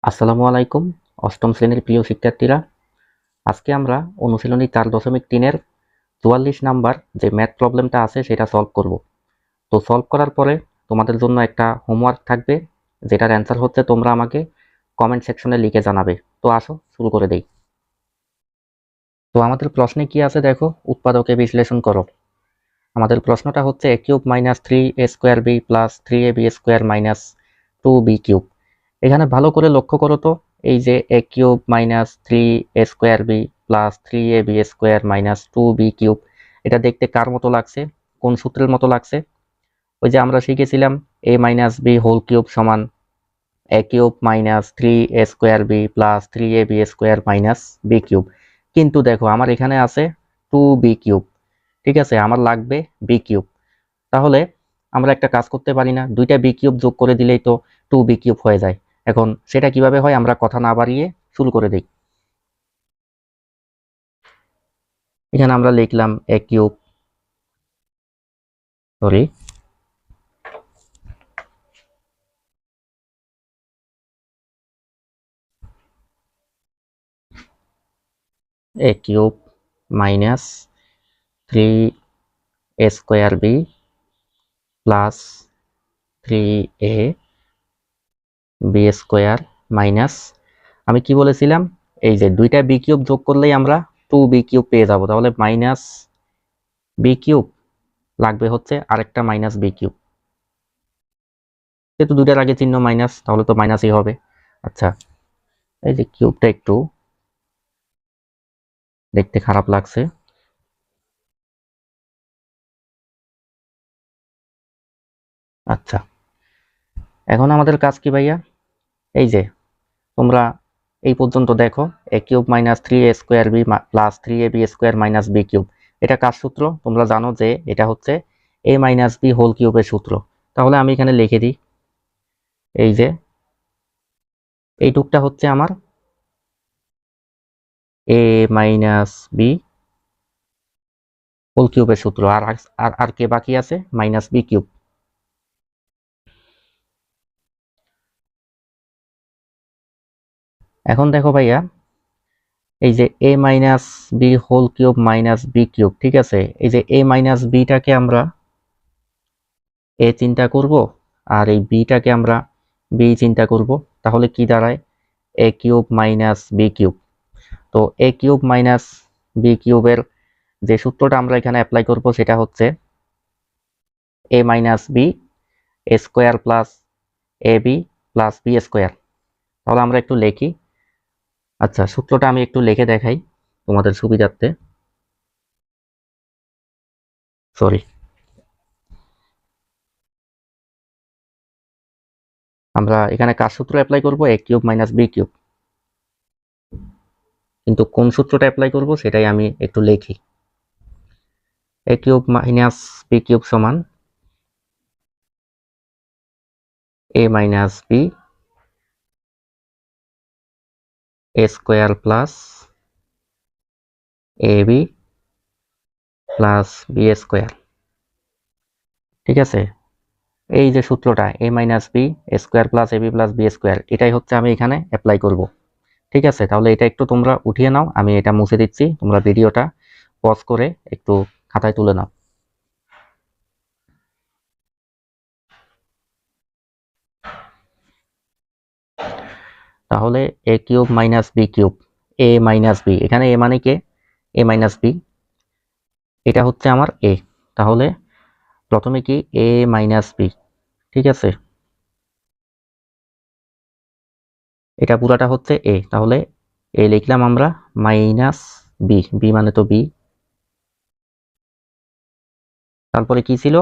আসসালামু আলাইকুম অষ্টম শ্রেণীর প্রিয় শিক্ষার্থীরা। আজকে আমরা অনুশীলনী 4.3-এর 44 নাম্বার যে ম্যাথ প্রবলেমটা আছে সেটা সলভ করব। তো সলভ করার পরে তোমাদের জন্য একটা হোমওয়ার্ক থাকবে, যেটার অ্যান্সার হচ্ছে তোমরা আমাকে কমেন্ট সেকশনে লিখে জানাবে। তো আসো শুরু করে দেই। তো আমাদের প্রশ্নে কি আছে দেখো, উৎপাদকে বিশ্লেষণ করো। আমাদের প্রশ্নটা হচ্ছে a cube minus 3a² b plus 3ab square minus 2b cube. এখানে ভালো করে লক্ষ্য করো তো, এই যে a cube minus 3a² b plus 3ab square minus 2b cube, এটা দেখতে কার মতো লাগছে, কোন সূত্রের মতো লাগছে? ওই যে আমরা শিখেছিলাম a minus b whole cube সমান a cube minus 3a² b plus 3ab square minus b cube. কিন্তু দেখো আমার এখানে আছে 2b কিউব, ঠিক আছে, আমার লাগবে b কিউব। তাহলে আমরা একটা কাজ করতে পারি না, দুইটা বি কিউব যোগ করে দিলেই তো 2b কিউব হয়ে যায়। এখন সেটা কিভাবে হয় আমরা কথা না বাড়িয়ে শুরু করে দেই। এখানে আমরা লিখলাম a cube, sorry, a cube minus 3a² b plus 3ab square minus, আমি কি বলেছিলাম, এই যে দুইটা বি কিউব যোগ করলেই আমরা 2b কিউব পেয়ে যাব। তাহলে মাইনাস বি কিউব লাগবে হচ্ছে আরেকটা মাইনাস বি কিউব, যেহেতু দুইটার আগে চিহ্ন মাইনাস তাহলে তো মাইনাসই হবে। আচ্ছা, এই যে কিউবটা একটু দেখতে খারাপ লাগছে। আচ্ছা, এখন আমাদের কাজ কি ভাইয়া? এই যে তোমরা এই পর্যন্ত দেখো a cube minus 3a² b plus 3ab square minus b cube, এটা কার সূত্র? তোমরা জানো যে এটা হচ্ছে a মাইনাস b হোল কিউবের সূত্র। তাহলে আমি এখানে লিখে দিই, এই যে এইটুকটা হচ্ছে আমার a মাইনাস b হোল কিউবের সূত্র, আর আর আর কে বাকি আছে? Minus b cube. এখন দেখো ভাইয়া, এই যে a minus B whole cube minus B cube, ঠিক আছে, এই যে a মাইনাস বিটাকে আমরা a চিন্তা করব আর এই বিটাকে আমরা b চিন্তা করব, তাহলে কি দাঁড়ায়? a cube minus B cube. তো a কিউব মাইনাস বি কিউবের যে সূত্রটা আমরা এখানে অ্যাপ্লাই করব সেটা হচ্ছে a minus B square plus A B plus B square. তাহলে আমরা একটু লিখি। আচ্ছা, সূত্রটা আমি একটু লিখে দেখাই তোমাদের সুবিধার্থে, সরি। আমরা এখানে কার সূত্র অ্যাপ্লাই করব? a cube minus B cube, কিন্তু কোন সূত্রটা অ্যাপ্লাই করব সেটাই আমি একটু লিখি। a cube minus B cube সমান a minus B A square plus A B plus B square, ঠিক আছে। এই যে সূত্রটা a minus B square plus A B plus B square, এটাই হচ্ছে আমি এখানে অ্যাপ্লাই করব, ঠিক আছে। তাহলে এটা একটু তোমরা উঠিয়ে নাও, আমি এটা মুছে দিচ্ছি, তোমরা ভিডিওটা পজ করে একটু খাতায় তুলে নাও। তাহলে a cube minus B cube, a minus B, এখানে a মানে কে? a মাইনাস বি, এটা হচ্ছে আমার a। তাহলে প্রথমে কি a মাইনাস বি, ঠিক আছে, এটা পুরাটা হচ্ছে a। তাহলে a লিখলাম আমরা মাইনাস বি, বি মানে তো বি, তারপরে কি ছিল?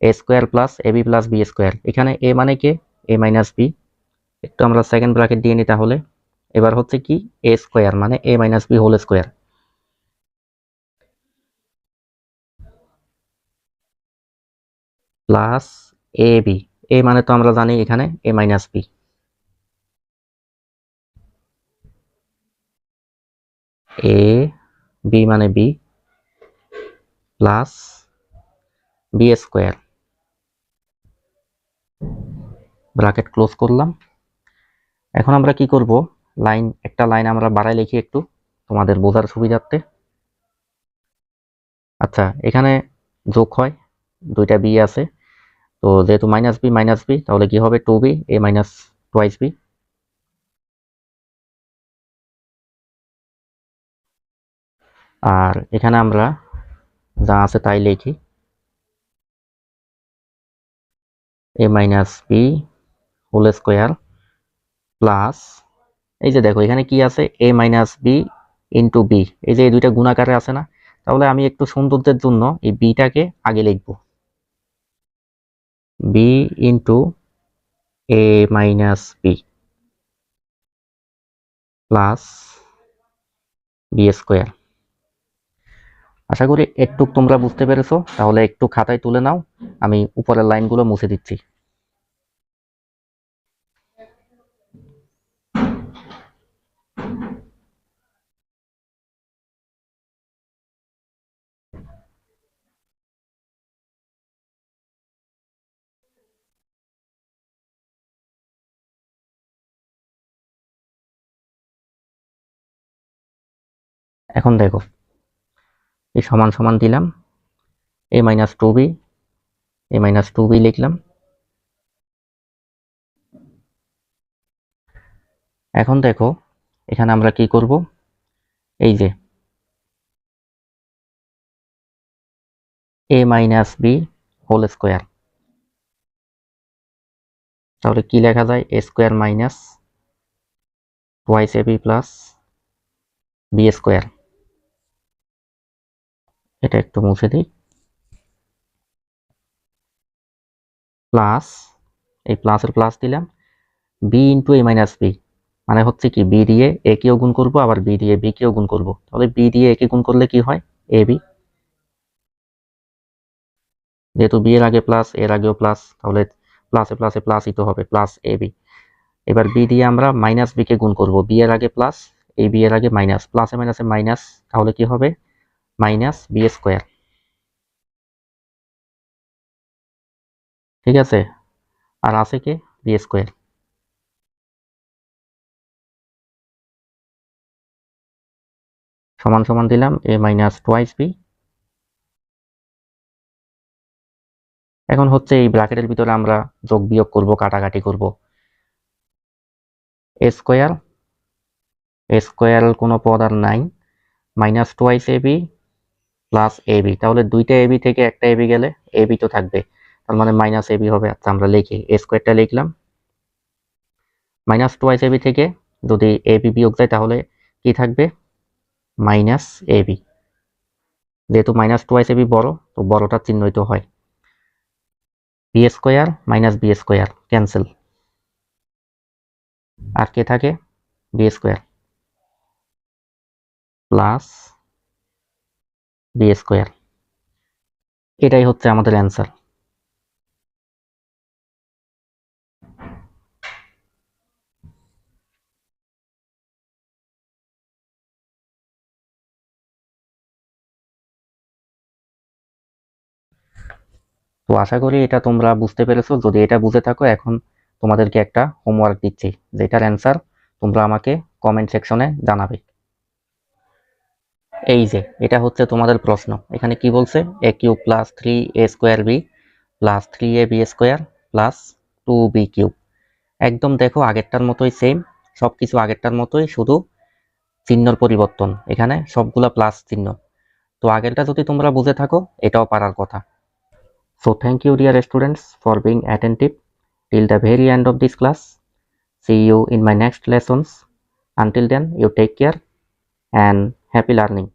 এ square plus A B plus B square, এখানে a মানে কে? a মাইনাস বি, একটু আমরা সেকেন্ড ব্র্যাকেট দিয়ে নিই। তাহলে এবার হচ্ছে কি? এ স্কোয়ার মানে a minus B whole square plus A B, A মানে তো আমরা জানি এখানে a minus B, A B মানে B plus B square, bracket close করলাম। এখন আমরা কি করব, একটা লাইন আমরা বাড়াই লিখি একটু তোমাদের বোঝার সুবিধার্থে। আচ্ছা, এখানে যোগ হয়, দুইটা বি আছে, তো যেহেতু মাইনাস বি তাহলে কি হবে, 2b a minus twice B. আর এখানে আমরা যা আছে তাই লিখি, a minus B whole square plus, এই যে দেখো এখানে কি আছে, a minus B into B, এই যে এই দুইটা গুণাকারে আছে না, তাহলে আমি একটু সৌন্দর্যের জন্য এই বিটাকে আগে লিখবো, B into a minus B plus B square. আশা করি একটু তোমরা বুঝতে পেরেছো, তাহলে একটু খাতায় তুলে নাও, আমি উপরের লাইনগুলো মুছে দিচ্ছি। এখন দেখো, এই সমান সমান দিলাম, a মাইনাস টু বি, লিখলাম। এখন দেখো এখানে আমরা কি করব, এই যে a minus B whole square, তাহলে কি লেখা যায়, a square minus twice ab plus B square. এটা একটু মুছে দিই, প্লাস, এই প্লাসের প্লাস দিলাম, B into A minus B, মানে হচ্ছে কি বি দিয়ে এ কেও গুণ করবো, আবার বি দিয়ে বি কেও গুণ করবো, তাহলে বি দিয়ে এ কে গুণ করলে কি হয়, এ বি, যেহেতু বি এর আগে প্লাস এর আগেও প্লাস, তাহলে প্লাসে প্লাসে প্লাসই তো হবে, প্লাস এ বি। এবার বি দিয়ে আমরা মাইনাস বি কে গুণ করবো, বি এর আগে প্লাস, এই বি এর আগে মাইনাস, প্লাসে মাইনাসে মাইনাস, তাহলে কি হবে, মাইনাস বি স্কোয়ার। ঠিক আছে, আর আছে কে, বি স্কোয়ার, সমান সমান দিলাম এ মাইনাস টোয়াইস বি। এখন হচ্ছে এই ব্র্যাকেটের ভিতরে আমরা যোগ বিয়োগ করব, কাটাকাটি করব, এ স্কোয়ার কোনো পদ আর নাই, minus twice A B plus A B, তাহলে দুইটা এ বি থেকে একটা এ বি গেলে এ বি তো থাকবে, তার মানে মাইনাস এ বি হবে। আচ্ছা, আমরা লিখি, এ স্কোয়ারটা লিখলাম, মাইনাস টোয়াইস এ বি থেকে যদি এ বি বিয়োগ যায় তাহলে কি থাকবে, মাইনাস এ বি, যেহেতু মাইনাস টোয়াইস এ বি বড়, তো বড়টার চিহ্নিত হয়, B square minus B square cancel, আর কে থাকে, B square plus B square. এটাই হচ্ছে আমাদের অ্যান্সার। তো আশা করি এটা তোমরা বুঝতে পেরেছো, যদি এটা বুঝে থাকো, এখন তোমাদেরকে একটা হোমওয়ার্ক দিচ্ছি, যেটার অ্যান্সার তোমরা আমাকে কমেন্ট সেকশনে জানাবে। এই যে এটা হচ্ছে তোমাদের প্রশ্ন, এখানে কি বলছে, A cube plus 3a square B plus 3ab square plus 2b cube. একদম দেখো আগেরটার মতোই সেম, সবকিছু আগেরটার মতোই, শুধু চিহ্নর পরিবর্তন, এখানে সবগুলা প্লাস চিহ্ন। তো আগেরটা যদি তোমরা বুঝে থাকো, এটাও পারার কথা। So thank you dear students for being attentive till the very end of this class. See you in my next lessons. Until then, you take care and happy learning.